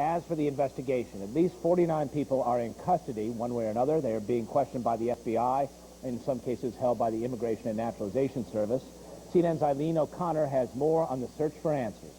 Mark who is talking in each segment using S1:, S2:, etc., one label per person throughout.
S1: As for the investigation, at least 49 people are in custody one way or another. They are being questioned by the FBI, in some cases held by the Immigration and Naturalization Service. CNN's Eileen O'Connor has more on the search for answers.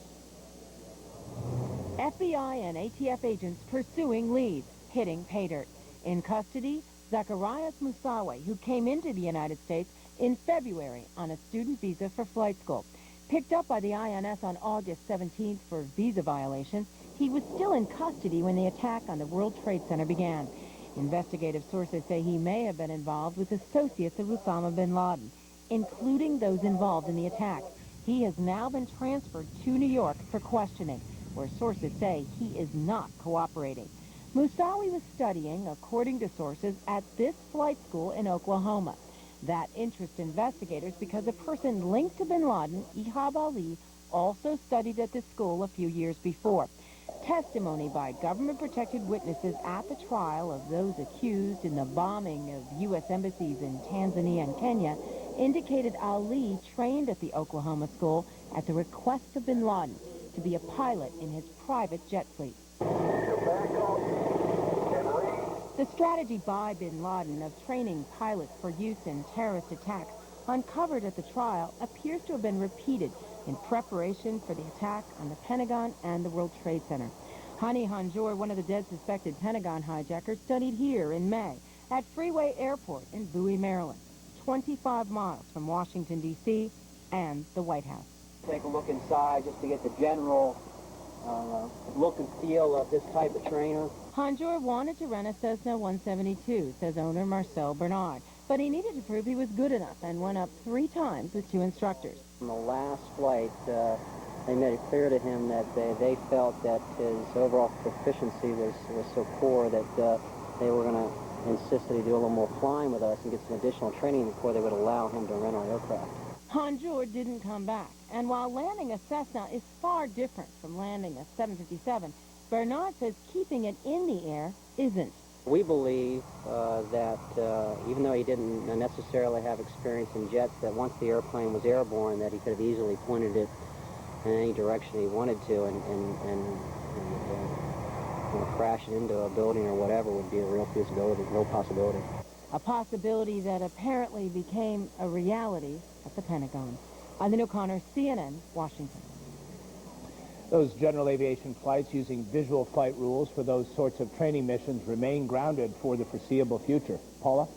S2: FBI and ATF agents pursuing leads, hitting pay dirt. In custody, Zacharias Musawi, who came into the United States in February on a student visa for flight school. Picked up by the INS on August 17th for visa violation, he was still in custody when the attack on the World Trade Center began. Investigative sources say he may have been involved with associates of Osama bin Laden, including those involved in the attack. He has now been transferred to New York for questioning, where sources say he is not cooperating. Musawi was studying, according to sources, at this flight school in Oklahoma. That interests investigators because a person linked to bin Laden, Ihab Ali, also studied at this school a few years before. Testimony by government-protected witnesses at the trial of those accused in the bombing of U.S. embassies in Tanzania and Kenya indicated Ali trained at the Oklahoma school at the request of bin Laden to be a pilot in his private jet fleet. The strategy by bin Laden of training pilots for use in terrorist attacks uncovered at the trial appears to have been repeated in preparation for the attack on the Pentagon and the World Trade Center. Hani Hanjour, one of the dead suspected Pentagon hijackers, studied here in May at Freeway Airport in Bowie, Maryland, 25 miles from Washington, D.C. and the White House.
S3: Take a look inside just to get the general look and feel of this type of trainer.
S2: Hanjour wanted to rent a Cessna 172, says owner Marcel Bernard, but he needed to prove he was good enough and went up 3 times with 2 instructors.
S3: On the last flight, they made it clear to him that they felt that his overall proficiency was so poor that they were going to insist that he do a little more flying with us and get some additional training before they would allow him to rent our aircraft.
S2: Hanjour didn't come back, and while landing a Cessna is far different from landing a 757, Bernard says keeping it in the air isn't.
S3: We believe that even though he didn't necessarily have experience in jets, that once the airplane was airborne, that he could have easily pointed it in any direction he wanted to, and crash it into a building or whatever would be a real possibility.
S2: A possibility that apparently became a reality at the Pentagon. Eileen O'Connor, CNN, Washington.
S1: Those general aviation flights using visual flight rules for those sorts of training missions remain grounded for the foreseeable future. Paula?